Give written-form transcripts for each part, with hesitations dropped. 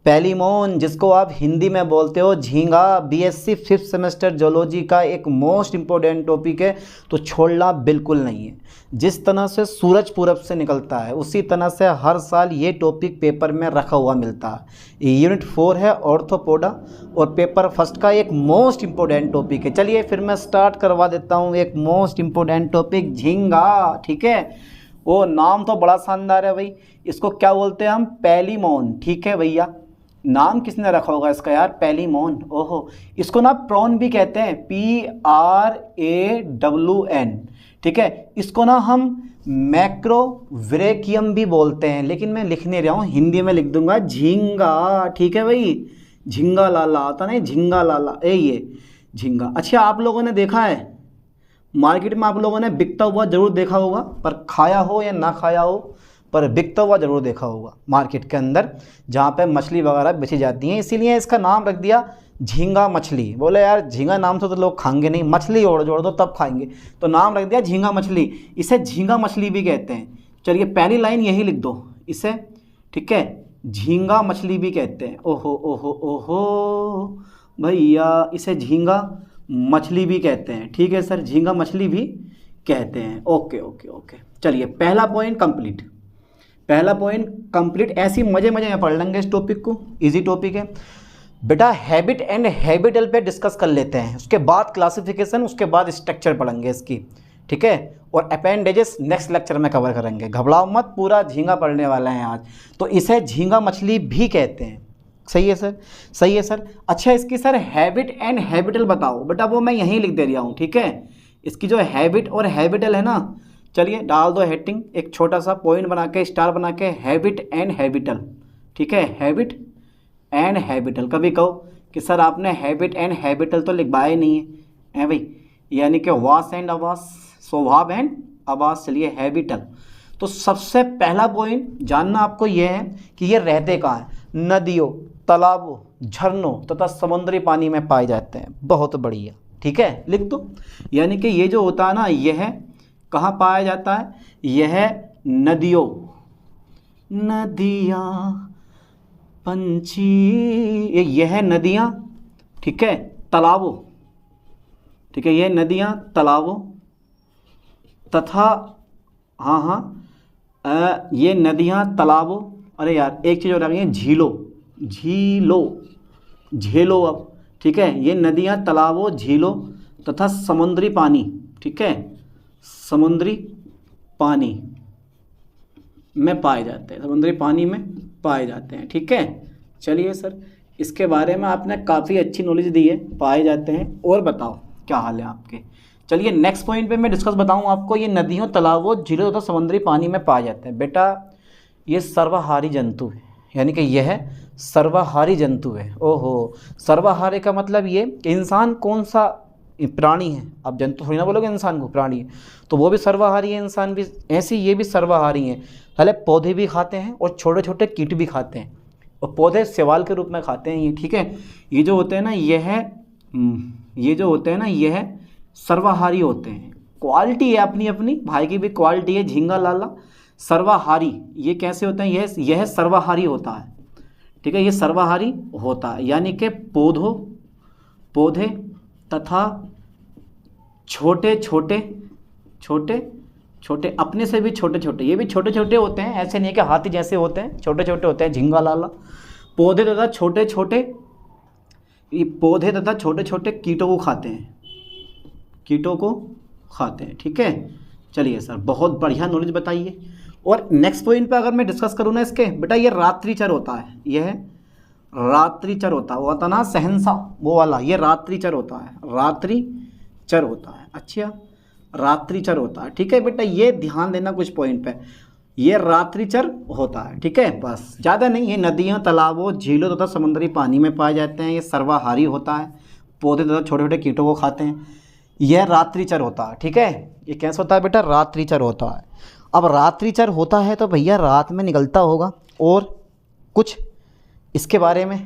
Palaemon, जिसको आप हिंदी में बोलते हो झींगा, बीएससी 5th सेमेस्टर जोलॉजी का एक मोस्ट इम्पोर्टेंट टॉपिक है, तो छोड़ना बिल्कुल नहीं है। जिस तरह से सूरज पूरब से निकलता है उसी तरह से हर साल ये टॉपिक पेपर में रखा हुआ मिलता है। यूनिट 4 है ऑर्थोपोडा और पेपर फर्स्ट का एक मोस्ट इम्पोर्टेंट टॉपिक है। चलिए फिर मैं स्टार्ट करवा देता हूँ एक मोस्ट इम्पोर्टेंट टॉपिक, झींगा। ठीक है, वो नाम तो बड़ा शानदार है भाई, इसको क्या बोलते हैं हम, पैलीमोन। ठीक है भैया, नाम किसने रखा होगा इसका यार, पैलीमोन। ओहो, इसको ना प्रॉन भी कहते हैं, PRAWN। ठीक है, इसको ना हम मैक्रोवरेकियम भी बोलते हैं, लेकिन मैं लिख नहीं रहा हूँ, हिंदी में लिख दूंगा झींगा। ठीक है भाई, झींगा लाला आता नहीं, झींगा लाला, ये झींगा। अच्छा, आप लोगों ने देखा है मार्केट में, आप लोगों ने बिकता हुआ ज़रूर देखा होगा, पर खाया हो या ना खाया हो, पर बिकता हुआ ज़रूर देखा होगा मार्केट के अंदर, जहाँ पे मछली वगैरह बेची जाती हैं। इसीलिए इसका नाम रख दिया झींगा मछली। बोले यार झींगा नाम से तो लोग खाएंगे नहीं, मछली और जोड़ दो तब खाएंगे, तो नाम रख दिया झींगा मछली। इसे झींगा मछली भी कहते हैं। चलिए पहली लाइन यही लिख दो इसे, ठीक है, झींगा मछली भी कहते हैं। ओहो ओहो ओहो भैया, इसे झींगा मछली भी कहते हैं। ठीक है सर, झींगा मछली भी कहते हैं। ओके ओके ओके, चलिए पहला पॉइंट कंप्लीट, पहला पॉइंट कंप्लीट। ऐसी मजे मजे में पढ़ लेंगे इस टॉपिक को, इजी टॉपिक है बेटा। हैबिट एंड हैबिटल पे डिस्कस कर लेते हैं, उसके बाद क्लासिफिकेशन, उसके बाद स्ट्रक्चर पढ़ेंगे इसकी। ठीक है, और अपेंडेजेस नेक्स्ट लेक्चर में कवर करेंगे। घबराओ मत, पूरा झींगा पढ़ने वाला है आज। तो इसे झींगा मछली भी कहते हैं। सही है सर, सही है सर। अच्छा, इसकी सर हैबिट एंड हैबिटल बताओ बेटा, वो मैं यहीं लिख दे रहा हूँ। ठीक है, इसकी जो हैबिट और हैबिटल है ना, चलिए डाल दो हेडिंग, एक छोटा सा पॉइंट बना के, स्टार बना के, हैबिट एंड हैबिटल। ठीक है, हैबिट एंड हैबिटल। कभी कहो कि सर आपने हैबिट एंड हैबिटल तो लिखवाया ही नहीं है भाई, यानी कि वास एंड आवास, स्वभाव एंड आवास। चलिए हैबिटल। तो सबसे पहला पॉइंट जानना आपको यह है कि ये रहते कहाँ हैं, नदियों, तालाबों, झरनों तथा समुद्री पानी में पाए जाते हैं। बहुत बढ़िया, ठीक है, लिख दो। यानी कि ये जो होता है ना, यह कहाँ पाया जाता है, यह नदियों, नदियाँ, पंछी, यह नदियाँ, ठीक है, तालाबों, ठीक है, यह नदियाँ, तालाबों तथा, ये नदियाँ, तालाबों, अरे यार एक चीज़ और आ गई है, झीलों, झीलों, झीलों अब, ठीक है, ये नदियाँ, तालाबों, झीलों तथा समुद्री पानी। ठीक है, समुद्री पानी में पाए जाते हैं, समुद्री पानी में पाए जाते हैं। ठीक है, चलिए सर, इसके बारे में आपने काफ़ी अच्छी नॉलेज दी है, पाए जाते हैं। और बताओ क्या हाल है आपके। चलिए नेक्स्ट पॉइंट पे मैं डिस्कस बताऊं आपको, ये नदियों, तालाबों, झीलों तथा समुद्री पानी में पाए जाते हैं। बेटा ये सर्वाहारी जंतु है, यानी कि यह सर्वाहारी जंतु है। ओहो, सर्वाहारी का मतलब ये कि इंसान कौन सा प्राणी है, आप जंतु थोड़ी ना बोलोगे इंसान को, प्राणी है, तो वो भी सर्वाहारी है, इंसान भी, ऐसे ये भी सर्वाहारी हैं। पहले पौधे भी खाते हैं और छोटे छोटे कीट भी खाते हैं, और पौधे शैवाल के रूप में खाते हैं ये। ठीक है, ये जो होते हैं ना, ये जो होते हैं ना, यह सर्वाहारी होते हैं। क्वालिटी है अपनी अपनी, भाई की भी क्वालिटी है, झींगा लाला सर्वाहारी। ये कैसे होते हैं, यह सर्वाहारी होता है। ठीक है, ये सर्वाहारी होता है, यानी कि पौधे तथा छोटे छोटे अपने से भी छोटे छोटे, ये भी छोटे छोटे होते हैं, ऐसे नहीं है कि हाथी जैसे होते हैं, छोटे छोटे होते हैं झींगा लाला। पौधे तथा छोटे छोटे कीटों को खाते हैं, ठीक है। चलिए सर, बहुत बढ़िया नॉलेज बताइए। और नेक्स्ट पॉइंट पे अगर मैं डिस्कस करूँ ना इसके, बेटा ये रात्रिचर होता है, यह रात्रिचर होता है, वो होता ना सहनसा वो वाला, ये रात्रिचर होता है, रात्रिचर होता है। अच्छा, रात्रिचर होता है, ठीक है बेटा, ये ध्यान देना कुछ पॉइंट पे, ये रात्रिचर होता है। ठीक है, बस ज़्यादा नहीं। ये नदियों, तालाबों, झीलों तथा समुद्री पानी में पाए जाते हैं। ये सर्वाहारी होता है, पौधे तथा छोटे छोटे कीटों को खाते हैं। यह रात्रिचर होता है। ठीक है, ये कैसा होता है बेटा, रात्रिचर होता है। अब रात्रिचर होता है तो भैया रात में निकलता होगा, और कुछ इसके बारे में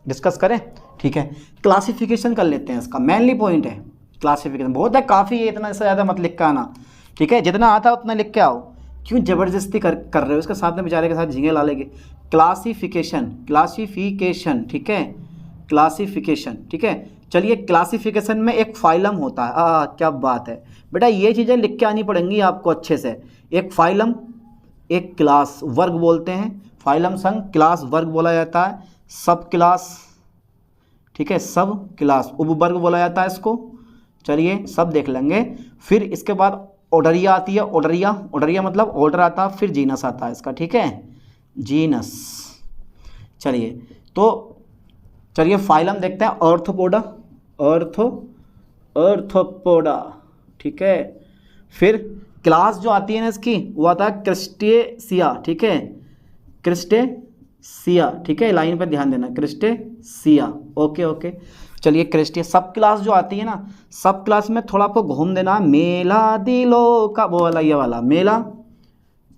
डिस्कस करें। ठीक है, क्लासिफिकेशन कर लेते हैं, इसका मेनली पॉइंट है क्लासिफिकेशन। बहुत है, काफ़ी है, इतना इससे ज़्यादा मत लिख के आना। ठीक है, जितना आता है उतना लिख के आओ। क्यों ज़बरदस्ती कर रहे हो इसके साथ में, बेचारे के साथ झींगे ला लेंगे। क्लासिफिकेशन, क्लासिफिकेशन, ठीक है, क्लासिफिकेशन, ठीक है। चलिए क्लासिफिकेशन में एक फाइलम होता है। क्या बात है बेटा, ये चीज़ें लिख के आनी पड़ेंगी आपको अच्छे से। एक फाइलम, एक क्लास, वर्ग बोलते हैं, फाइलम संग क्लास वर्ग बोला जाता है, सब क्लास, ठीक है, सब क्लास उपवर्ग बोला जाता है इसको। चलिए सब देख लेंगे। फिर इसके बाद ऑर्डरिया आती है, ऑर्डरिया, ऑर्डरिया मतलब ऑर्डर आता है, फिर जीनस आता है इसका, ठीक है, जीनस। चलिए तो चलिए फाइलम देखते हैं, ऑर्थोपोडा, ऑर्थोपोडा, ठीक है। फिर क्लास जो आती है ना इसकी, वो आता है क्रिस्टेसिया, ठीक है, क्रिस्टेसिया, ठीक है, लाइन पर ध्यान देना, क्रिस्टेसिया, ओके ओके। चलिए क्रिस्टिया, सब क्लास जो आती है ना, सब क्लास में थोड़ा आपको घूम देना, मेला दिलो का, वो वाला, ये वाला मेला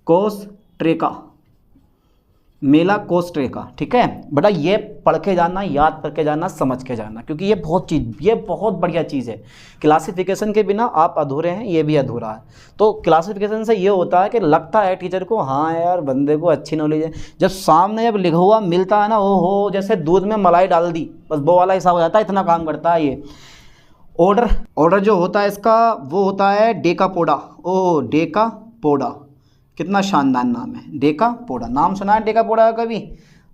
कोस्ट्रेका, मेला कोस्ट्रेका, ठीक है बेटा। ये पढ़ के जाना, याद करके जाना, समझ के जाना, क्योंकि ये बहुत बढ़िया चीज़ है। क्लासिफिकेशन के बिना आप अधूरे हैं, ये भी अधूरा है। तो क्लासिफिकेशन से ये होता है कि लगता है टीचर को, हाँ यार बंदे को अच्छी नॉलेज है। जब सामने जब लिखा हुआ मिलता है ना, हो जैसे दूध में मलाई डाल दी, बस वो वाला हिसाब हो जाता है, इतना काम करता है ये। ऑर्डर जो होता है इसका, वो होता है डेकापोडा। ओ डेकापोडा, कितना शानदार नाम है, डेकापोडा। नाम सुना है डेकापोडा का कभी?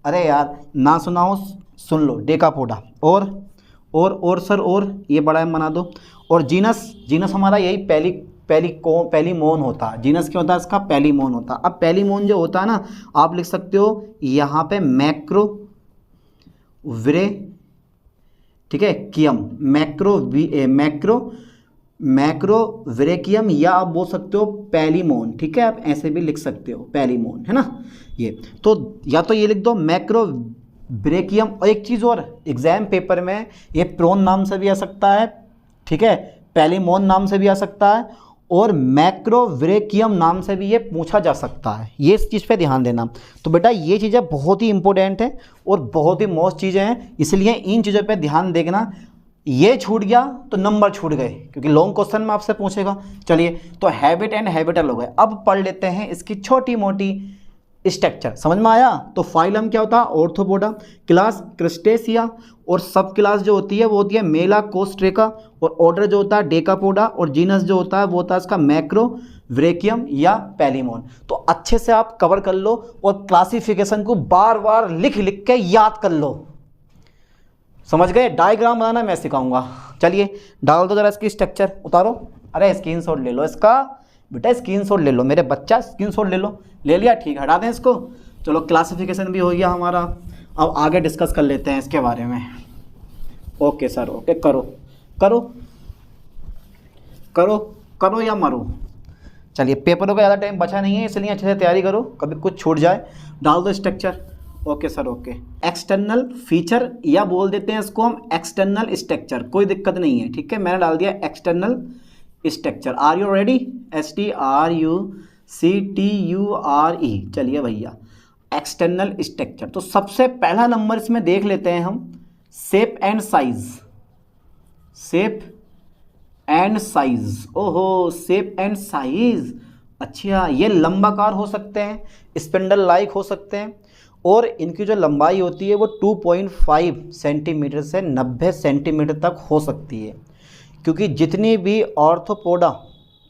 अरे यार ना सुना हो सुन लो, डेकापोडा। और सर, और ये बड़ा है बना दो। और जीनस हमारा यही पहली मोन होता है। जीनस क्या होता है इसका? पहली मोन होता है। अब पहली मोन जो होता है ना, आप लिख सकते हो यहाँ पे मैक्रो विरे, ठीक है, कियम, मैक्रो विरेकियम, या आप बोल सकते हो पहली मोन, ठीक है, आप ऐसे भी लिख सकते हो, पहली मोन, है ना। ये तो या तो ये लिख दो मैक्रो विरेकियम। और एक चीज़ और, एग्जाम पेपर में ये प्रोन नाम से भी आ सकता है, ठीक है, पहली मोन नाम से भी आ सकता है, और मैक्रो विरेकियम नाम से भी ये पूछा जा सकता है। ये इस चीज़ पे ध्यान देना। तो बेटा ये चीज़ें बहुत ही इंपॉर्टेंट हैं और बहुत ही मोस्ट चीज़ें हैं, इसलिए इन चीज़ों पे ध्यान देना। ये छूट गया तो नंबर छूट गए, क्योंकि लॉन्ग क्वेश्चन में आपसे पूछेगा। चलिए तो हैबिट एंड हैबिटल हो गए। अब पढ़ लेते हैं इसकी छोटी मोटी स्ट्रक्चर, समझ में आया? तो फाइलम क्या होता है? ऑर्थोपोडा, क्लास क्रिस्टेसिया, और सब क्लास जो होती है वो होती है मेला कोस्ट्रेका, और ऑर्डर जो होता है डेकापोडा, और जीनस जो होता है वो होता है इसका मैक्रो विरेकियम या पैलीमोन। तो अच्छे से आप कवर कर लो और क्लासिफिकेशन को बार बार लिख लिख के याद कर लो, समझ गए? डायग्राम बनाना मैं सिखाऊंगा। चलिए डाल दो जरा इसकी स्ट्रक्चर, उतारो। अरे स्क्रीनशॉट ले लो इसका बेटा, स्क्रीनशॉट ले लो मेरे बच्चा, स्क्रीनशॉट ले लो। ले लिया? ठीक, हटा दें इसको। चलो क्लासिफिकेशन भी हो गया हमारा। अब आगे डिस्कस कर लेते हैं इसके बारे में। ओके सर, ओके, करो करो करो करो या मरो। चलिए पेपरों का ज़्यादा टाइम बचा नहीं है, इसलिए अच्छे से तैयारी करो, कभी कुछ छूट जाए। डाल दो structure. Okay sir, okay. External feature या बोल देते हैं इसको हम एक्सटर्नल स्ट्रक्चर, कोई दिक्कत नहीं है, ठीक है। मैंने डाल दिया external structure. Are you ready? STRUCTURE। चलिए भैया, एक्सटर्नल स्ट्रक्चर। तो सबसे पहला नंबर इसमें देख लेते हैं हम, shape and size. Shape and size, ओहो, शेप एंड साइज। अच्छा, ये लंबाकार हो सकते हैं, स्पिंडल लाइक हो सकते हैं, और इनकी जो लंबाई होती है वो 2.5 सेंटीमीटर से 90 सेंटीमीटर तक हो सकती है, क्योंकि जितनी भी ऑर्थोपोडा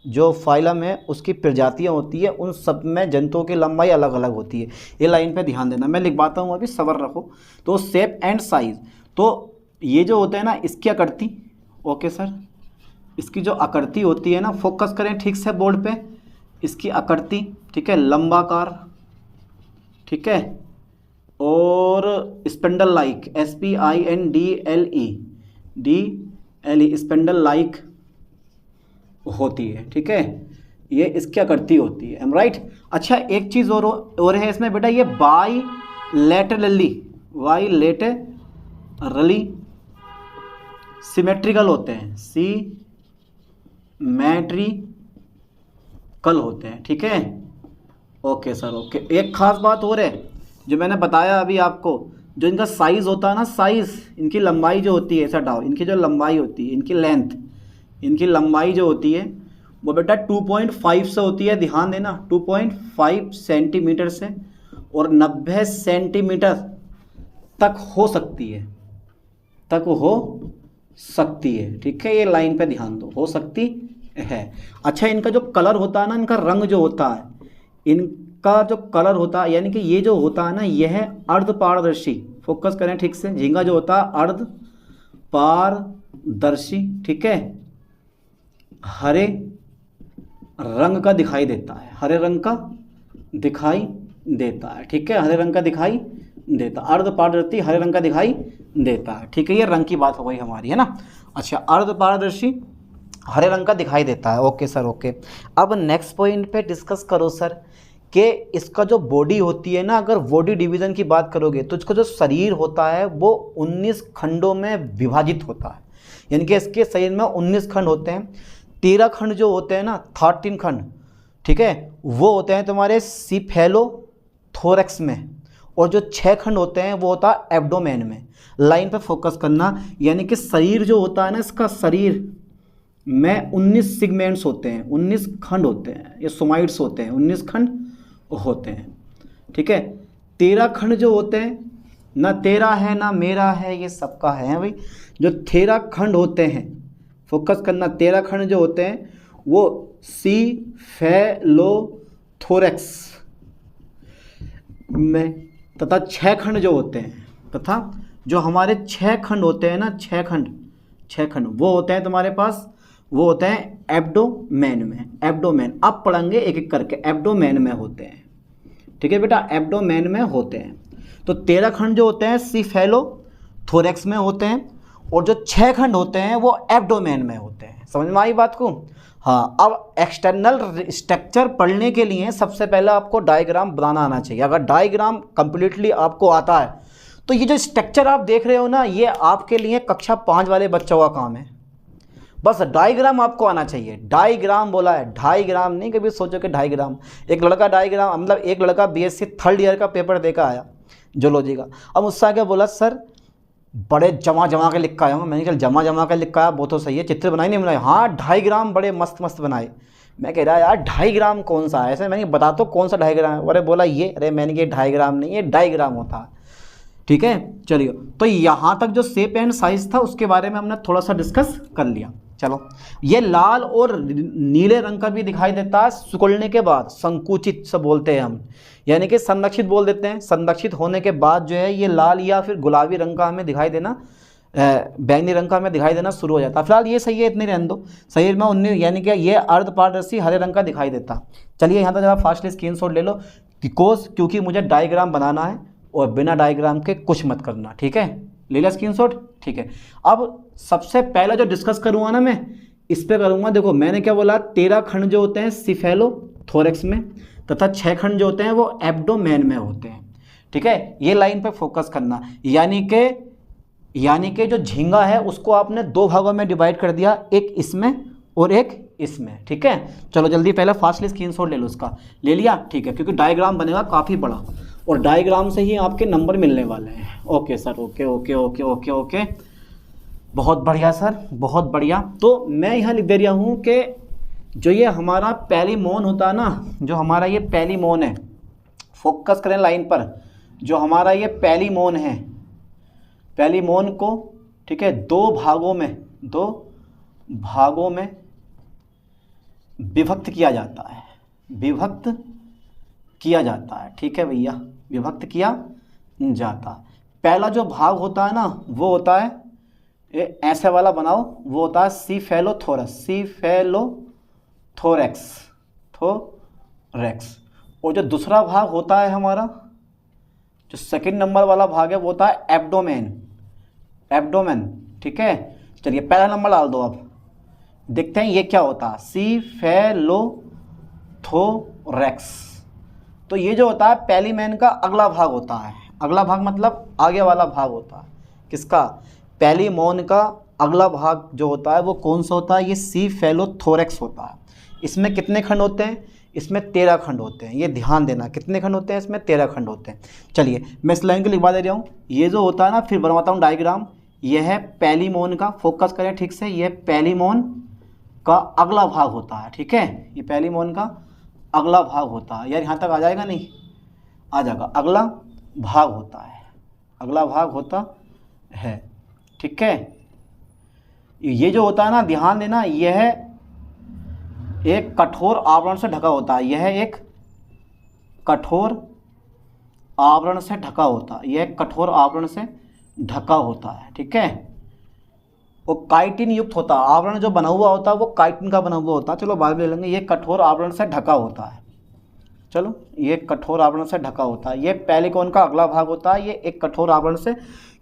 जो फाइलम है उसकी प्रजातियां होती है, उन सब में जंतुओं की लंबाई अलग अलग होती है। ये लाइन पे ध्यान देना, मैं लिखवाता हूँ अभी, सब्र रखो। तो शेप एंड साइज, तो ये जो होते हैं ना, इसकी आकृति, ओके सर, इसकी जो आकृति होती है ना, फोकस करें ठीक से बोर्ड पे, इसकी आकृति, ठीक है, लंबाकार, ठीक है, और spindle like, SPINDLE spindle like होती है, ठीक है, ये इसकी आकृति होती है, एम राइट। अच्छा, एक चीज़ और है इसमें बेटा, ये बाईलेटरली सिमेट्रिकल होते हैं, सिमेट्रिकल होते हैं, ठीक है। Okay sir, okay. एक खास बात और है जो मैंने बताया अभी आपको, जो इनका साइज़ होता है ना, साइज़, इनकी लंबाई जो होती है, ऐसा डाओ, इनकी जो लंबाई होती है, इनकी लेंथ, इनकी लंबाई जो होती है वो बेटा 2.5 से होती है, ध्यान देना, 2.5 सेंटीमीटर से और 90 सेंटीमीटर तक हो सकती है, तक हो सकती है। ठीक है, ये लाइन पे ध्यान दो, हो सकती है। अच्छा, इनका जो कलर होता है ना, इनका रंग जो होता है, इनका जो कलर होता है, यानी कि ये जो होता है ना, यह है अर्ध पारदर्शी। फोकस करें ठीक से, झींगा जो होता है अर्ध पारदर्शी, ठीक है, हरे रंग का दिखाई देता है, हरे रंग का दिखाई देता है। ठीक है, हरे रंग का दिखाई देता, अर्ध पारदर्शी हरे रंग का दिखाई देता है। ठीक है, ये रंग की बात हो गई हमारी, है ना। अच्छा, अर्ध पारदर्शी हरे रंग का दिखाई देता है। Okay sir, okay. अब नेक्स्ट पॉइंट पे डिस्कस करो सर कि इसका जो बॉडी होती है ना, अगर बॉडी डिवीज़न की बात करोगे तो इसका जो शरीर होता है वो 19 खंडों में विभाजित होता है। यानी कि इसके शरीर में 19 खंड होते हैं। 13 खंड जो होते हैं ना, 13 खंड, ठीक है, वो होते हैं तुम्हारे सीफेलोथोरैक्स में, और जो 6 खंड होते हैं वो होता है एब्डोमेन में। लाइन पे फोकस करना, यानी कि शरीर जो होता है ना, इसका शरीर में 19 सिगमेंट्स होते हैं, 19 खंड होते हैं, ये सोमाइड्स होते हैं, 19 खंड होते हैं। ठीक है, 13 खंड जो होते हैं ना, तेरा है ना मेरा है, ये सबका है भाई। जो 13 खंड होते हैं, फोकस करना, 13 खंड जो होते हैं वो सीफेलोथोरैक्स में, तथा 6 खंड जो होते हैं, तथा जो हमारे 6 खंड होते हैं ना, 6 खंड वो होते हैं तुम्हारे पास, वो होते हैं एब्डोमेन में। एब्डोमेन अब पढ़ेंगे एक एक करके, एब्डोमेन में होते हैं। ठीक है बेटा, एब्डोमेन में होते हैं। तो 13 खंड जो होते हैं सीफेलोथोरैक्स में होते हैं, और जो 6 खंड होते हैं वो एब्डोमेन में होते हैं। समझ में आई बात को? हाँ। अब एक्सटर्नल स्ट्रक्चर पढ़ने के लिए सबसे पहले आपको डायग्राम बनाना आना चाहिए। अगर डायग्राम कंप्लीटली आपको आता है तो ये जो स्ट्रक्चर आप देख रहे हो ना, ये आपके लिए कक्षा 5 वाले बच्चों का काम है। बस डायग्राम आपको आना चाहिए। डायग्राम बोला है, डायग्राम नहीं, कभी सोचो कि डायग्राम। एक लड़का डायग्राम, मतलब एक लड़का बीएससी 3rd ईयर का पेपर देकर आया जूलॉजी का। अब मुझसे आके बोला सर बड़े जमा के लिखा आया हूँ। मैंने कहा जमा के लिखा आया वो तो सही है, चित्र बनाए नहीं बनाए? हाँ, डायग्राम बड़े मस्त बनाए। मैं कह रहा यार डायग्राम कौन सा है? ऐसे मैंने बता तो कौन सा डायग्राम है? अरे बोला ये, अरे मैंने कहा डायग्राम नहीं, ये डायग्राम होता है। ठीक है, चलिए। तो यहाँ तक जो शेप एंड साइज था उसके बारे में हमने थोड़ा सा डिस्कस कर लिया। चलो, ये लाल और नीले रंग का भी दिखाई देता है सिकुड़ने के बाद, संकुचित से बोलते हैं हम, यानी कि संरक्षित बोल देते हैं। संरक्षित होने के बाद जो है ये लाल या फिर गुलाबी रंग का हमें दिखाई देना, बैंगनी रंग का हमें दिखाई देना शुरू हो जाता है। फिलहाल ये सही है, इतनी रहने दो। शरीर में 19, यानी कि ये अर्ध पारदर्शी हरे रंग का दिखाई देता। चलिए यहाँ तक जरा फास्टली स्क्रीनशॉट ले लो, क्योंकि मुझे डायग्राम बनाना है और बिना डायग्राम के कुछ मत करना। ठीक है, ले लिया स्क्रीनशॉट? ठीक है। अब सबसे पहला जो डिस्कस करूँगा ना मैं, इस पे करूँगा। देखो मैंने क्या बोला, 13 खंड जो होते हैं सीफेलोथोरैक्स में, तथा 6 खंड जो होते हैं वो एब्डोमेन में होते हैं। ठीक है, ये लाइन पे फोकस करना। यानी कि जो झींगा है उसको आपने 2 भागों में डिवाइड कर दिया, एक इसमें और एक इसमें। ठीक है, चलो जल्दी पहले फास्टली स्क्रीनशॉट ले लो उसका। ले लिया? ठीक है, क्योंकि डायग्राम बनेगा काफ़ी बड़ा और डायग्राम से ही आपके नंबर मिलने वाले हैं। Okay sir, okay okay okay okay okay, बहुत बढ़िया सर, बहुत बढ़िया। तो मैं यहाँ लिख दे रहा हूँ कि जो ये हमारा पैलीमोन होता है ना, जो हमारा ये पैलीमोन है, फोकस करें लाइन पर, जो हमारा ये पैलीमोन है, पैलीमोन को, ठीक है, 2 भागों में विभक्त किया जाता है, विभक्त किया जाता है। ठीक है भैया, विभक्त किया जाता है। पहला जो भाग होता है ना वो होता है, ऐसे वाला बनाओ, वो होता है सीफेलोथोरैक्स। और जो दूसरा भाग होता है हमारा, जो सेकंड नंबर वाला भाग है, वो होता है एब्डोमेन। ठीक है, चलिए पहला नंबर डाल दो। अब देखते हैं ये क्या होता है, सीफेलोथोरैक्स। तो ये जो होता है पैलीमेन का अगला भाग होता है। अगला भाग मतलब आगे वाला भाग होता है किसका? पैलीमोन का अगला भाग जो होता है वो कौन सा होता है? ये सीफेलोथोरैक्स होता है। इसमें कितने खंड होते हैं? इसमें 13 खंड होते हैं। ये ध्यान देना, कितने खंड होते हैं इसमें? 13 खंड होते हैं। चलिए मैं इस लाइन को लिखवा दे रहा हूँ। ये जो होता है ना, फिर बनवाता हूँ डायग्राम। ये है पैलीमोन का, फोकस करें ठीक से, ये पैलीमोन का अगला भाग होता है, ठीक है। ये पहली मोन का अगला भाग होता है। यार यहाँ तक आ जाएगा, नहीं आ जाएगा, अगला भाग होता है, अगला भाग होता है, ठीक है। ये जो होता है ना, ध्यान देना, यह एक कठोर आवरण से ढका होता है, यह एक कठोर आवरण से ढका होता है, यह कठोर आवरण से ढका होता है, ठीक है। वो काइटिन युक्त होता है, आवरण जो बना हुआ होता है वो काइटिन का बना हुआ होता है। चलो बाद में ले लेंगे। ये कठोर आवरण से ढका होता है, चलो ये कठोर आवरण से ढका होता है। ये पहले कौन का अगला भाग होता है, ये एक कठोर आवरण से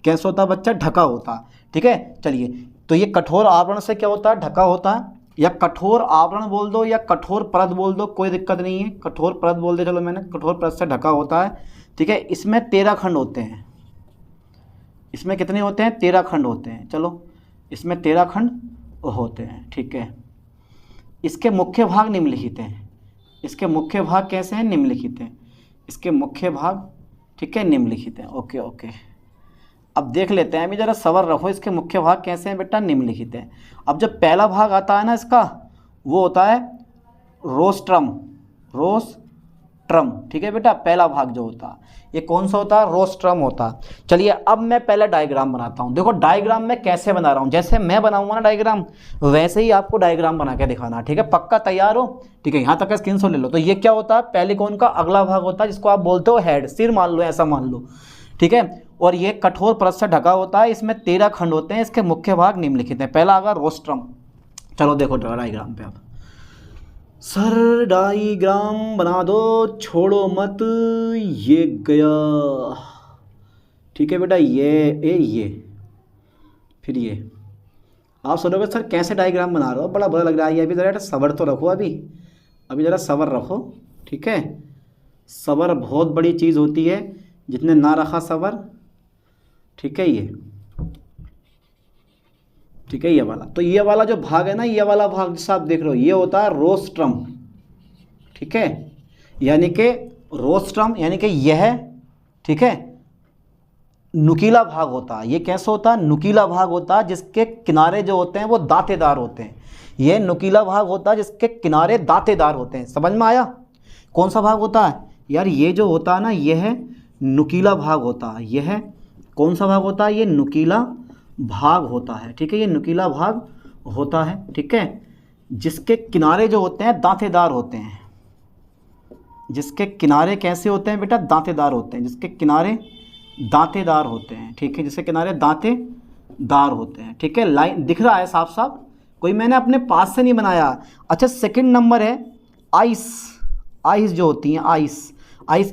कैसे होता है बच्चा, ढका होता है, ठीक है। चलिए, तो ये कठोर आवरण से क्या होता है, ढका होता है, या कठोर आवरण बोल दो या कठोर परत बोल दो, कोई दिक्कत नहीं है, कठोर परत बोल दे, चलो मैंने कठोर परत से ढका होता है, ठीक है। इसमें 13 खंड होते हैं, इसमें कितने होते हैं, 13 खंड होते हैं, चलो इसमें 13 खंड होते हैं, ठीक है। इसके मुख्य भाग निम्नलिखित हैं, इसके मुख्य भाग कैसे हैं, निम्नलिखित हैं, इसके मुख्य भाग, ठीक है, निम्नलिखित हैं, ओके ओके। अब देख लेते हैं, अभी ज़रा सबर रखो, इसके मुख्य भाग कैसे हैं बेटा, निम्नलिखित हैं। अब जब पहला भाग आता है ना इसका, वो होता है रोस्ट्रम, रोस्ट्रम, ठीक है बेटा, पहला भाग जो होता है ये कौन सा होता है, रोस्ट्रम होता है। चलिए अब मैं पहला डायग्राम बनाता हूँ। देखो डायग्राम मैं कैसे बना रहा हूँ, जैसे मैं बनाऊंगा ना डायग्राम, वैसे ही आपको डायग्राम बना के दिखाना, ठीक है। पक्का तैयार हो, ठीक है। यहाँ तक का स्क्रीनशॉट ले लो। तो ये क्या होता है, पहले कौन का अगला भाग होता है, जिसको आप बोलते हो हेड, सिर मान लो, ऐसा मान लो, ठीक है। और ये कठोर परत से ढका होता है, इसमें 13 खंड होते हैं, इसके मुख्य भाग निम्नलिखित हैं। पहला आगा रोस्ट्रम। चलो देखो डायग्राम पे, आप सर डायग्राम बना दो, छोड़ो मत, ये गया, ठीक है बेटा, ये फिर ये। आप सोचोगे सर कैसे डायग्राम बना रहे हो, बड़ा बुरा लग रहा है ये, अभी ज़रा सब्र तो रखो, अभी ज़रा सब्र रखो, ठीक है। सब्र बहुत बड़ी चीज़ होती है, जितने ना रखा सब्र, ठीक है। ये ठीक है, ये वाला, तो ये वाला जो भाग है ना, ये वाला भाग जिसे आप देख रहे हो, ये होता है रोस्ट्रम, ठीक है। यानी कि रोस्ट्रम यानी कि यह, ठीक है, नुकीला भाग होता है। ये कैसा होता है, नुकीला भाग होता है, जिसके किनारे जो होते हैं वो दांतेदार होते हैं। यह नुकीला भाग होता है जिसके किनारे दांतेदार होते हैं। समझ में आया, कौन सा भाग होता है यार, ये जो होता है ना, यह नुकीला भाग होता है। यह कौन सा भाग होता है, ये नुकीला भाग होता है, ठीक है। ये नुकीला भाग होता है, ठीक है, जिसके किनारे जो होते हैं दांतेदार होते हैं। जिसके किनारे कैसे होते हैं बेटा, दांतेदार होते हैं, जिसके किनारे दांतेदार होते हैं, ठीक है, जिसके किनारे दांतेदार होते हैं, ठीक है। लाइन दिख रहा है साफ साफ, कोई मैंने अपने पास से नहीं बनाया। अच्छा, सेकंड नंबर है आइस। आइस जो होती हैं, आइस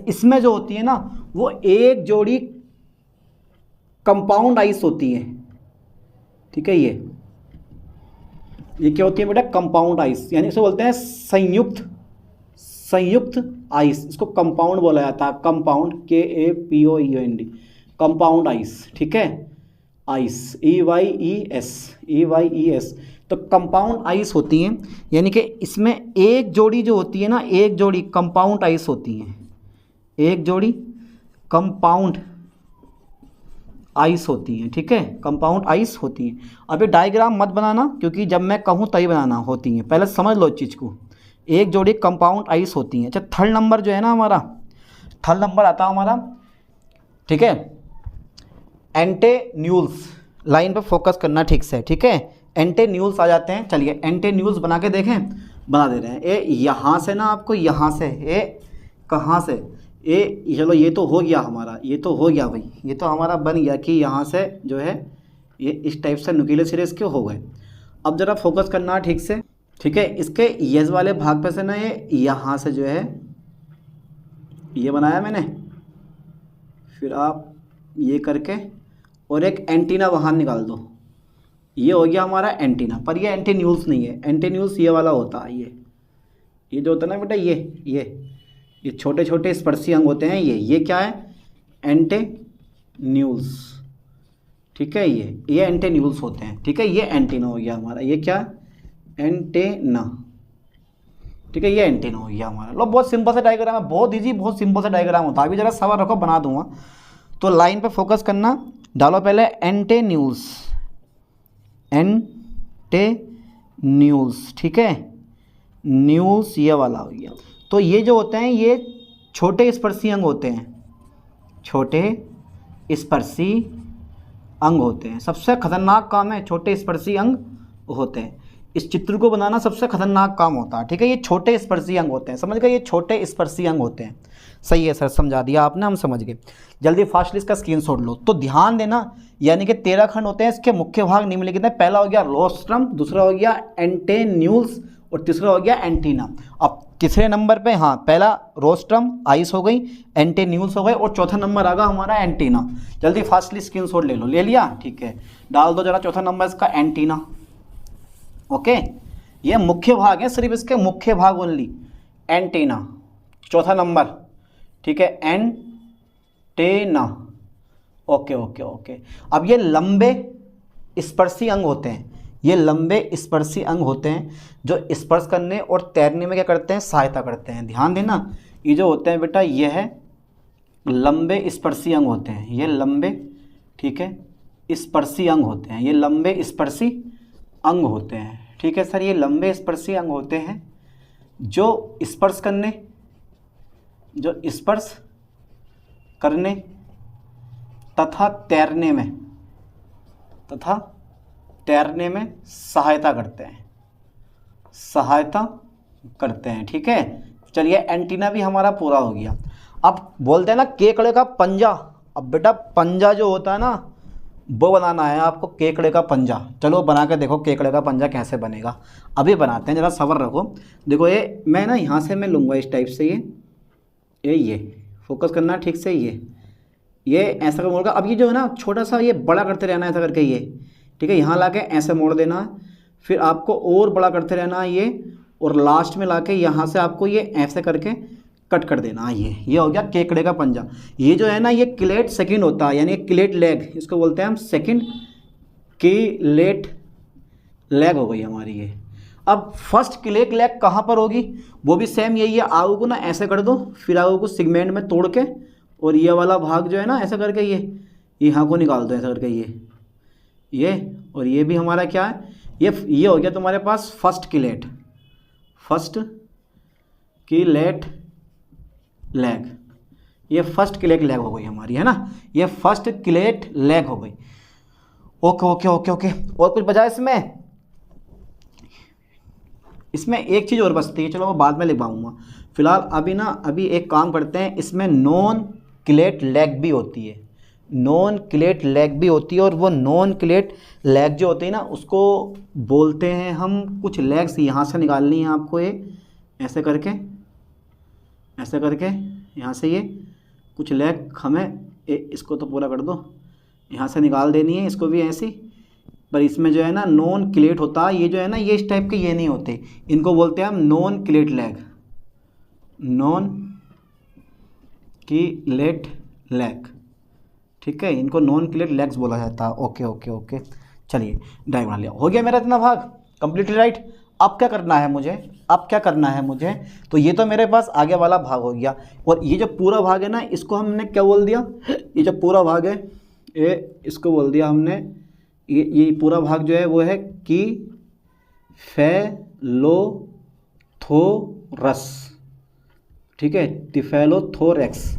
इसमें जो होती है ना, वो एक जोड़ी कंपाउंड आइस होती है, ठीक है। ये क्या होती है बेटा, कंपाउंड आइस, यानी इसे बोलते हैं संयुक्त आइस, इसको कंपाउंड बोला जाता है, कंपाउंड, KAPOUND, कंपाउंड आइस, ठीक है। आइस EYES, तो कंपाउंड आइस होती हैं, यानी कि इसमें एक जोड़ी जो होती है ना, एक जोड़ी कंपाउंड आइस होती हैं, एक जोड़ी कंपाउंड आइस होती हैं, ठीक है, कंपाउंड आइस होती हैं। अभी डायग्राम मत बनाना, क्योंकि जब मैं कहूँ तभी बनाना होती हैं, पहले समझ लो इस चीज़ को। एक जोड़ी कंपाउंड आइस होती हैं। अच्छा, थर्ड नंबर जो है ना हमारा, थर्ड नंबर आता है हमारा, ठीक है, एंटेन्यूल्स। लाइन पे फोकस करना ठीक से, ठीक है। एंटेन्यूल्स आ जाते हैं। चलिए एंटेन्यूल्स बना के देखें, बना दे रहे हैं। ए यहाँ से ना, आपको यहाँ से, ए कहाँ से, ए चलो ये तो हो गया हमारा, ये तो हो गया भाई, ये तो हमारा बन गया कि यहाँ से जो है ये इस टाइप से नुकीले सिरे इसके हो गए। अब ज़रा फोकस करना ठीक से, ठीक है। इसके यस वाले भाग पे से ना, ये यहाँ से जो है ये बनाया मैंने, फिर आप ये करके और एक एंटीना बाहर निकाल दो, ये हो गया हमारा एंटीना। पर ये एंटीन्यूल्स नहीं है, एंटीन्यूल्स ये वाला होता है, ये जो होता है ना बेटा, ये छोटे छोटे स्पर्शी अंग होते हैं, ये क्या है, एंटेन्यूल्स, ठीक है। ये एंटेन्यूल्स होते हैं, ठीक है। ये एंटीना हो गया हमारा, ये क्या, एंटेना, ठीक है, ये एंटीना हो गया हमारा। लो बहुत सिंपल सा डायग्राम है, बहुत इजी, बहुत सिंपल सा डायग्राम होता है। अभी जरा सवाल रखो, बना दूंगा। तो लाइन पे फोकस करना, डालो पहले एंटेन्यूल्स, न्यूल्स, ठीक है, न्यूल्स ये वाला हो गया। तो ये जो होते हैं ये छोटे स्पर्शी अंग होते हैं, छोटे स्पर्शी अंग होते हैं। सबसे खतरनाक काम है छोटे स्पर्शी अंग होते हैं। इस चित्र को बनाना सबसे खतरनाक काम होता है, ठीक है। ये छोटे स्पर्शी अंग होते हैं, समझ गए, ये छोटे स्पर्शी अंग होते हैं। सही है सर, समझा दिया आपने, हम समझ गए। जल्दी फास्टली इसका स्क्रीनशॉट लो। तो ध्यान देना, यानी कि 13 खंड होते हैं, इसके मुख्य भाग निम्नलिखित हैं। पहला हो गया रोस्ट्रम, दूसरा हो गया एंटेन्यूल्स और तीसरा हो गया एंटीना। अब तीसरे नंबर पे, हाँ, पहला रोस्ट्रम आइस हो गई, एंटेन्यूल्स हो गए और चौथा नंबर आ गया हमारा एंटीना। जल्दी फास्टली स्क्रीनशॉट ले लो। ले लिया, ठीक है, डाल दो जरा चौथा नंबर इसका एंटीना। ओके, ये मुख्य भाग है, सिर्फ इसके मुख्य भाग ओनली, एंटीना चौथा नंबर, ठीक है, एंटेना। Okay okay okay. अब ये लंबे स्पर्शी अंग होते हैं, ये लंबे स्पर्शी अंग होते हैं जो स्पर्श करने और तैरने में क्या करते हैं, सहायता करते हैं। ध्यान देना, ये जो होते हैं बेटा, ये है लंबे स्पर्शी अंग होते हैं, ये लंबे, ठीक है, स्पर्शी अंग होते हैं, ये लंबे स्पर्शी अंग होते हैं, ठीक है सर। ये लंबे स्पर्शी अंग होते हैं जो स्पर्श करने तथा तैरने में सहायता करते हैं, ठीक है। चलिए, एंटीना भी हमारा पूरा हो गया। अब बोलते हैं ना केकड़े का पंजा। अब बेटा पंजा जो होता है ना, वो बनाना है आपको, केकड़े का पंजा। चलो बना के देखो केकड़े का पंजा कैसे बनेगा, अभी बनाते हैं, ज़रा सब्र रखो। देखो ये मैं ना यहाँ से मैं लूँगा इस टाइप से, ये फोकस करना ठीक से, ये ऐसा कर मोड़गा। अब ये जो है ना छोटा सा, ये बड़ा करते रहना है ऐसा करके, ये ठीक है, यहाँ ला के ऐसे मोड़ देना है, फिर आपको और बड़ा करते रहना है ये, और लास्ट में ला के यहाँ से आपको ये ऐसे करके कट कर देना। ये हो गया केकड़े का पंजा। ये जो है ना, ये क्लेट सेकंड होता है, यानी क्लेट लेग, इसको बोलते हैं हम सेकंड क्लेट लेग हो गई हमारी ये। अब फर्स्ट क्लेट लेग कहाँ पर होगी, वो भी सेम यही है। आगू को ना ऐसे कर दो, फिर आगू को सेगमेंट में तोड़ के, और ये वाला भाग जो है ना ऐसा करके ये यहाँ को निकाल दो ऐसा करके, ये और ये भी हमारा क्या है, ये हो गया तुम्हारे पास फर्स्ट क्लेट लेग। ये फर्स्ट क्लेट लेग हो गई हमारी, है ना, ये फर्स्ट क्लेट लेग हो गई। Okay okay okay okay. और कुछ बचा इसमें एक चीज़ और बचती है, चलो मैं बाद में लिखवाऊंगा। फिलहाल अभी एक काम करते हैं, इसमें नॉन क्लेट लेग भी होती है, और वो नॉन क्लेट लेग जो होती है ना, उसको बोलते हैं हम, कुछ लेग्स यहाँ से निकालनी है आपको, ये ऐसे करके यहाँ से ये कुछ लेग हमें इसको तो पूरा कर दो, यहाँ से निकाल देनी है, इसको भी ऐसी। पर इसमें जो है ना नॉन क्लेट होता है, ये जो है ना ये इस टाइप के ये नहीं होते, इनको बोलते हैं हम नॉन क्लेट लेग, ठीक है, इनको नॉन क्लेट लेग्स बोला जाता है। Okay okay okay. चलिए डायग्राम बना लिया, हो गया मेरा इतना भाग कंप्लीटली राइट। अब क्या करना है मुझे, तो ये तो मेरे पास आगे वाला भाग हो गया, और ये जो पूरा भाग है ना, इसको हमने क्या बोल दिया, ये जो पूरा भाग है ये इसको बोल दिया हमने, ये पूरा भाग जो है वो है कि टिफैलोथोरस, ठीक है, टिफैलोथोरैक्स,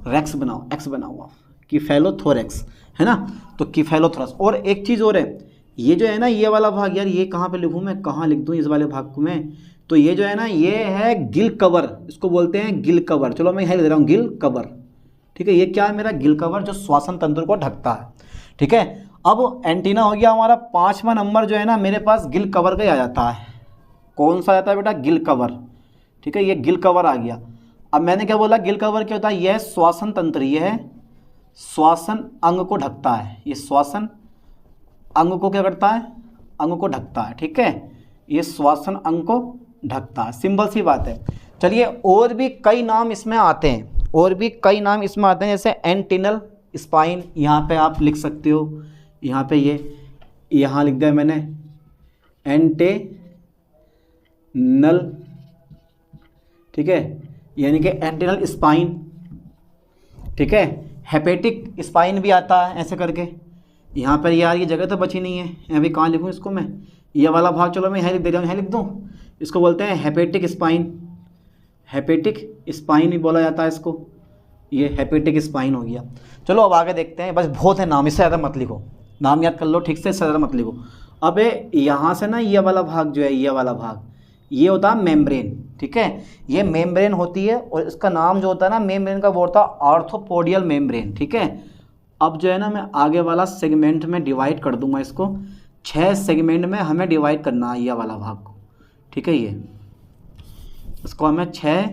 रेक्स बनाओ, एक्स बनाओ, टिफैलोथोरैक्स, है ना, तो टिफैलोथोरस। और एक चीज़ और है, ये जो है ना ये वाला भाग, यार ये कहाँ पे लिखूँ मैं, कहाँ लिख दूँ इस वाले भाग को मैं, तो ये जो है ना ये है गिल कवर, इसको बोलते हैं गिल कवर। चलो मैं यहाँ लिख रहा हूँ गिल कवर, ठीक है, ये क्या है मेरा गिल कवर जो श्वसन तंत्र को ढकता है, ठीक है। अब एंटीना हो गया हमारा, 5वां नंबर जो है ना मेरे पास गिल कवर का ही आ जाता है। कौन सा आता है बेटा, गिल कवर, ठीक है, ये गिल कवर आ गया। अब मैंने क्या बोला, गिल कवर क्या होता है, यह श्वसन तंत्र, यह है श्वसन अंग को ढकता है, ये श्वसन अंग को क्या करता है, अंग को ढकता है, ठीक है, ये श्वसन अंग को ढकता है, सिंपल सी बात है। चलिए और भी कई नाम इसमें आते हैं, जैसे एंटीनल स्पाइन, यहाँ पे आप लिख सकते हो, यहाँ पे यहाँ लिख दिया मैंने एंटेनल, ठीक है, यानी कि एंटीनल स्पाइन, ठीक है। हेपेटिक स्पाइन भी आता है ऐसे करके, यहाँ पर यार ये जगह तो बची नहीं है, अभी कहाँ लिखूँ इसको मैं, ये वाला भाग चलो मैं यहाँ लिख दे रहा हूँ, यहाँ लिख दूँ। इसको बोलते हैं हेपेटिक स्पाइन, हेपेटिक स्पाइन ही बोला जाता है इसको, ये हेपेटिक स्पाइन हो गया। चलो अब आगे देखते हैं, बस बहुत है नाम, इससे ज़्यादा मत लिखो, नाम याद कर लो ठीक से, इससे ज़्यादा मत लिखो। अब यहाँ से ना ये वाला भाग जो है, ये वाला भाग, ये होता है मेम्ब्रेन, ठीक है, ये मेम्ब्रेन होती है और इसका नाम जो होता है ना मेम्ब्रेन का वो होता है ऑर्थोपोडियल मेम्ब्रेन, ठीक है। अब जो है ना मैं आगे वाला सेगमेंट में डिवाइड कर दूंगा इसको, 6 सेगमेंट में हमें डिवाइड करना है ये वाला भाग को, ठीक है। ये इसको हमें 6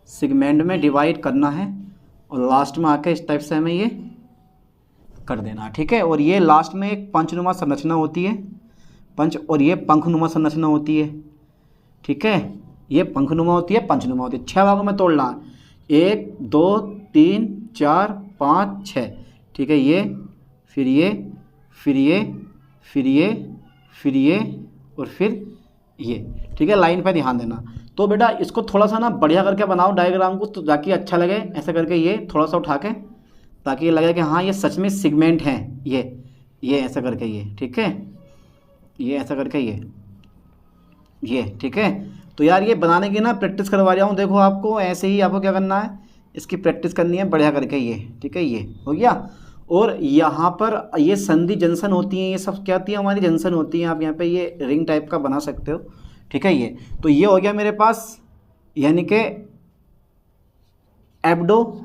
सेगमेंट में डिवाइड करना है और लास्ट में आके इस टाइप से हमें ये कर देना, ठीक है। और ये लास्ट में एक पंचनुमा संरचना होती है, पंच, और ये पंखनुमा संरचना होती है, ठीक है। ये पंखनुमा होती है, पंचनुमा होती है। 6 भागों में तोड़ना है, 1 2 3 4 5 6, ठीक है। ये फिर ये फिर ये फिर ये फिर ये और फिर ये, ठीक है। लाइन पे ध्यान देना। तो बेटा इसको थोड़ा सा ना बढ़िया करके बनाओ डायग्राम को, तो ताकि अच्छा लगे, ऐसे करके ये थोड़ा सा उठा के, ताकि ये लगे कि हाँ ये सच में सेगमेंट हैं, ये ऐसा करके ये, ठीक है, ये ऐसा करके ये, ठीक है। तो यार ये बनाने की ना प्रैक्टिस करवा रहा हूँ, देखो आपको ऐसे ही आपको क्या करना है, इसकी प्रैक्टिस करनी है बढ़िया करके ये, ठीक है। ये हो गया। और यहाँ पर ये संधि जंक्शन होती हैं, ये सब क्या होती है हमारी जंक्शन होती हैं, आप यहाँ पे ये रिंग टाइप का बना सकते हो, ठीक है। ये तो ये हो गया मेरे पास, यानी कि एब्डो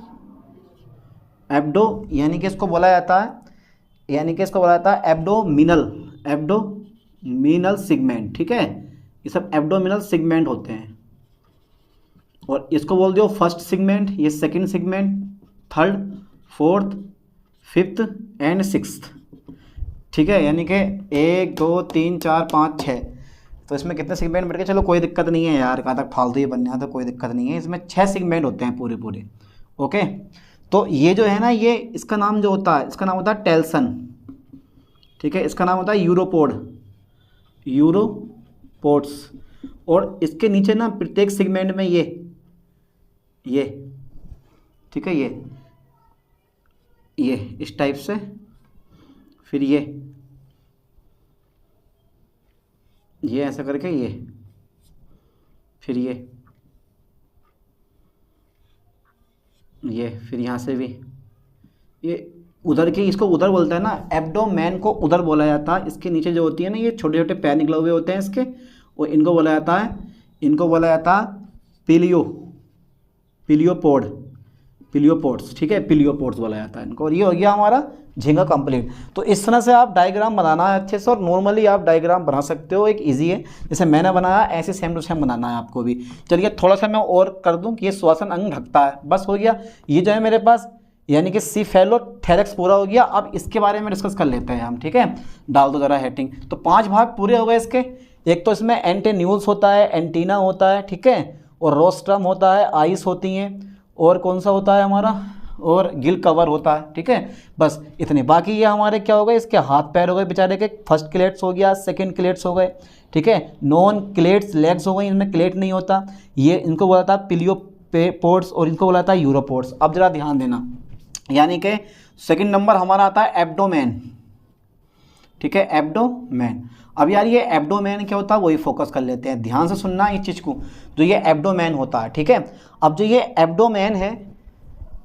यानी कि इसको बोला जाता है, एब्डोमिनल सेगमेंट, ठीक है। ये सब एब्डोमिनल सेगमेंट होते हैं। और इसको बोल दो फर्स्ट सेगमेंट, ये second segment, third, fourth, fifth and sixth, ठीक है। यानी कि 1 2 3 4 5 6, तो इसमें कितने सेगमेंट बैठ गए, चलो कोई दिक्कत नहीं है यार, कहाँ तक फालतू ही बनने आता, कोई दिक्कत नहीं है। इसमें 6 सेगमेंट होते हैं पूरे, ओके। तो ये जो है ना, ये इसका नाम जो होता है, इसका नाम होता है टेल्सन, ठीक है। इसका नाम होता है यूरोपोड्स। और इसके नीचे ना प्रत्येक सेगमेंट में ये, ठीक है, ये इस टाइप से, फिर ये ऐसा करके ये, फिर ये फिर यहाँ से भी ये उधर के, इसको उधर बोलता है ना, एब्डोमेन को उधर बोला जाता है। इसके नीचे जो होती है ना, ये छोटे छोटे पैर निकले हुए होते हैं इसके, और इनको बोला जाता है पिलियोपोड्स, ठीक है, पिलियोपोड्स बोला जाता है इनको। और ये हो गया हमारा झींगा कंप्लीट। तो इस तरह से आप डायग्राम बनाना है अच्छे से, और नॉर्मली आप डायग्राम बना सकते हो, एक इजी है, जैसे मैंने बनाया ऐसे सेम टू सेम बनाना है आपको भी। चलिए थोड़ा सा मैं और कर दूं कि ये श्वसन अंग ढकता है, बस हो गया। ये जो है मेरे पास यानी कि सीफेलोथेरैक्स पूरा हो गया। अब इसके बारे में डिस्कस कर लेते हैं हम, ठीक है। डाल दो जरा हेडिंग। तो 5 भाग पूरे हो गए इसके। एक तो इसमें एंटेन्यूल्स होता है, एंटीना होता है, ठीक है, और रोस्ट्रम होता है, आइस होती हैं, और कौन सा होता है हमारा, और गिल कवर होता है, ठीक है। बस इतने। बाकी ये हमारे क्या हो गए, इसके हाथ पैर हो गए बेचारे के, फर्स्ट क्लेट्स हो गया, सेकंड क्लेट्स हो गए, ठीक है। नॉन क्लेट्स लेग्स हो गई, इनमें क्लेट नहीं होता, ये इनको बोला था पिलियोपोड्स और इनको बोला था यूरोपोड्स। अब जरा ध्यान देना, यानी कि सेकंड नंबर हमारा आता है एब्डोमेन, ठीक है, एब्डोमेन। अब यार ये एब्डोमेन क्या होता है वही फोकस कर लेते हैं, ध्यान से सुनना इस चीज़ को, जो ये एब्डोमेन होता है, ठीक है। अब जो ये एब्डोमेन है,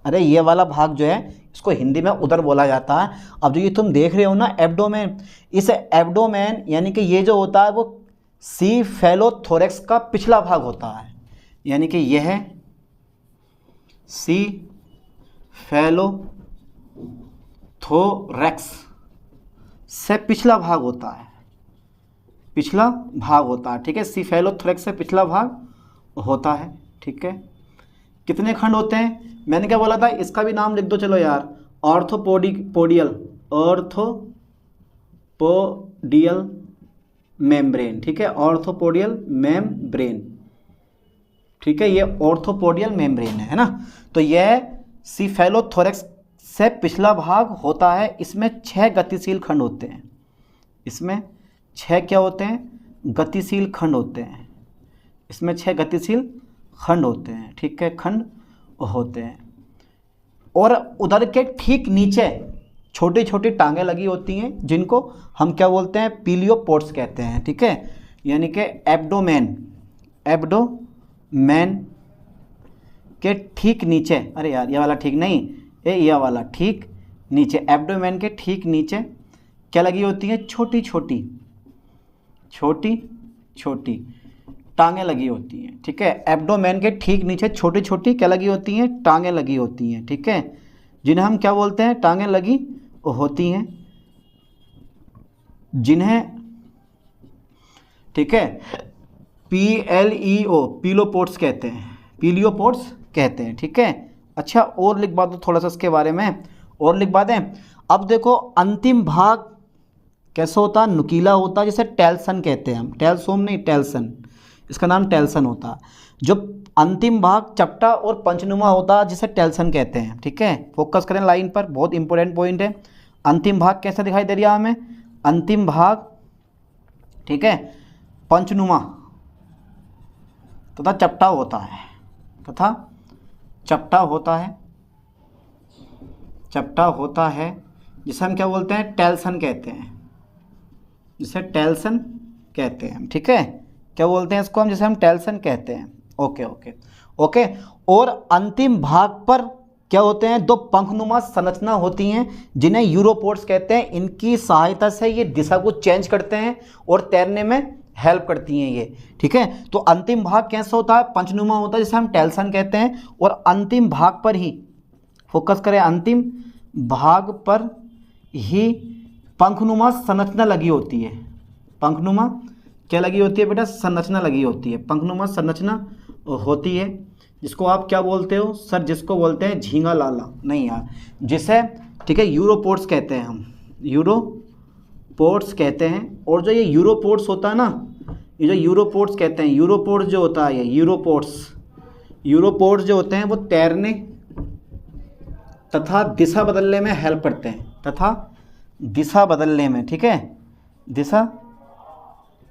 अरे ये वाला भाग जो है इसको हिंदी में उदर बोला जाता है। अब जो ये तुम देख रहे हो ना एब्डोमेन, इस एब्डोमेन यानी कि ये जो होता है वो सीफेलोथोरैक्स का पिछला भाग होता है, यानी कि यह है सीफेलोथोरैक्स से पिछला भाग होता है, ठीक है। सीफेलोथोरैक्स से पिछला भाग होता है, ठीक है। कितने खंड होते हैं, मैंने क्या बोला था, इसका भी नाम लिख दो चलो यार, ऑर्थोपोडियल मेम्ब्रेन, ठीक है, ऑर्थोपोडियल मेम्ब्रेन, ठीक है। ये ऑर्थोपोडियल मेम्ब्रेन है ना। तो यह सीफेलोथोरैक्स से पिछला भाग होता है। इसमें 6 गतिशील खंड होते हैं, इसमें 6 क्या होते हैं, गतिशील खंड होते हैं। इसमें 6 गतिशील खंड होते हैं, ठीक है, खंड होते हैं। और उधर के ठीक नीचे छोटी छोटी टांगें लगी होती हैं जिनको हम क्या बोलते हैं, पीलियोपोड्स कहते हैं, ठीक है। यानी कि एब्डोमेन के ठीक नीचे, अरे यार ये वाला ठीक नहीं, ये वाला ठीक नीचे, एब्डोमेन के ठीक नीचे क्या लगी होती हैं, छोटी छोटी टांगें लगी होती हैं, ठीक है। एब्डोमेन के ठीक नीचे छोटी छोटी क्या लगी होती हैं, टांगें लगी होती हैं, ठीक है, जिन्हें हम क्या बोलते हैं, टांगें लगी होती हैं, जिन्हें, ठीक है, PLEO पीलियोपोड्स कहते हैं, ठीक है। अच्छा और लिखवा दो थोड़ा सा इसके बारे में, और लिखवा दें। अब देखो अंतिम भाग कैसा होता है, नुकीला होता है, जिसे टेल्सन कहते हैं हम, टेल्सोम नहीं टेल्सन, इसका नाम टेल्सन होता है। जो अंतिम भाग चपटा और पंचनुमा होता है जिसे टेल्सन कहते हैं, ठीक है। फोकस करें लाइन पर, बहुत इंपॉर्टेंट पॉइंट है। अंतिम भाग कैसा दिखाई दे रहा है हमें, अंतिम भाग, ठीक है, पंचनुमा तथा चपटा होता है, जिसे हम क्या बोलते हैं, टेल्सन कहते हैं, ठीक है। क्या बोलते हैं इसको हम, जिसे हम टेल्सन कहते हैं। ओके। और अंतिम भाग पर क्या होते हैं, दो पंखनुमा संरचना होती हैं जिन्हें यूरोपोड्स कहते हैं। इनकी सहायता से ये दिशा को चेंज करते हैं और तैरने में हेल्प करती हैं ये, ठीक है। तो अंतिम भाग कैसा होता है, पंचनुमा होता है, जिसे हम टेल्सन कहते हैं। और अंतिम भाग पर ही फोकस करें, अंतिम भाग पर ही पंखनुमा संरचना लगी होती है। पंखनुमा क्या लगी होती है बेटा, संरचना लगी होती है, पंखनुमा संरचना होती है, जिसको आप क्या बोलते हो सर, जिसको बोलते हैं झींगा लाला, नहीं यार, जिसे, ठीक है, यूरोपोड्स कहते हैं हम, यूरोपोड्स कहते हैं। और जो ये यूरोपोड्स होता है ना, ये जो यूरोपोड्स कहते हैं, यूरोपोड्स जो होता है, ये यूरोपोड्स जो होते हैं वो तैरने तथा दिशा बदलने में हेल्प करते हैं, ठीक है, दिशा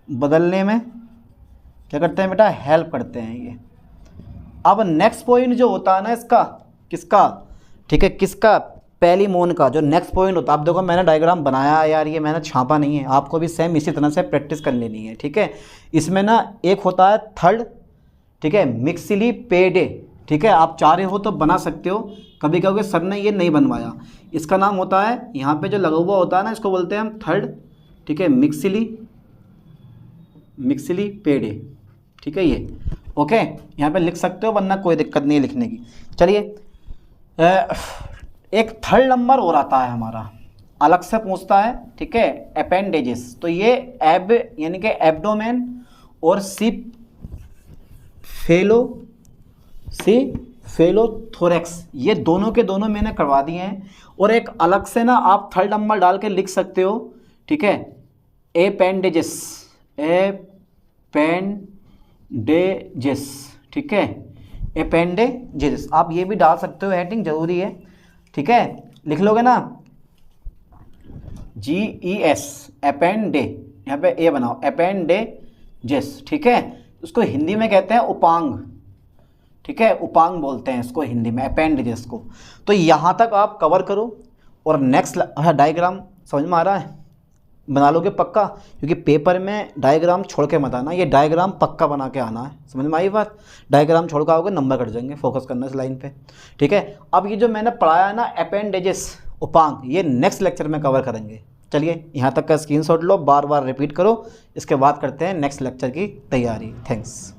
बदलने में क्या करते हैं बेटा, हेल्प करते हैं ये। अब नेक्स्ट पॉइंट जो होता है ना इसका, किसका, ठीक है, किसका, पेलिमोन का जो नेक्स्ट पॉइंट होता है। आप देखो मैंने डायग्राम बनाया है यार, ये मैंने छापा नहीं है, आपको भी सेम इसी तरह से प्रैक्टिस कर लेनी है, ठीक है। इसमें ना एक होता है थर्ड, ठीक है, मिक्सिलीपेडे, ठीक है, आप चाह रहे हो तो बना सकते हो, कभी कहोगे सर ने ये नहीं बनवाया, इसका नाम होता है, यहाँ पे जो लगा हुआ होता है ना, इसको बोलते हैं हम थर्ड, ठीक है, मिक्सिलीपेडे, ठीक है ये। ओके, यहाँ पे लिख सकते हो, वरना कोई दिक्कत नहीं है लिखने की। चलिए एक थर्ड नंबर और आता है हमारा, अलग से पूछता है, ठीक है, अपेंडेजेस। तो ये एब यानी कि एब्डोमेन और फेलोथोरेक्स, ये दोनों के दोनों मैंने करवा दिए हैं। और एक अलग से ना आप थर्ड नंबर डाल के लिख सकते हो, ठीक है, एपेंडेजेस, ठीक है, एपेंडेजेस, आप ये भी डाल सकते हो, हेडिंग जरूरी है, ठीक है, लिख लोगे ना, GES, एपेंडे, यहाँ पे ए बनाओ, एपेंडेजेस, ठीक है। उसको हिंदी में कहते हैं उपांग, ठीक है, उपांग बोलते हैं इसको हिंदी में, अपेंडेजेस को। तो यहाँ तक आप कवर करो और नेक्स्ट डायग्राम समझ में आ रहा है, बना लोगे पक्का, क्योंकि पेपर में डायग्राम छोड़ के मत आना, ये डायग्राम पक्का बना के आना है, समझ में आई बात। डायग्राम छोड़ के आओगे नंबर कट जाएंगे, फोकस करना इस लाइन पे, ठीक है। अब ये जो मैंने पढ़ाया ना अपेंडेजेस, उपांग, ये नेक्स्ट लेक्चर में कवर करेंगे। चलिए यहाँ तक का स्क्रीनशॉट लो, बार बार रिपीट करो, इसके बाद करते हैं नेक्स्ट लेक्चर की तैयारी। थैंक्स।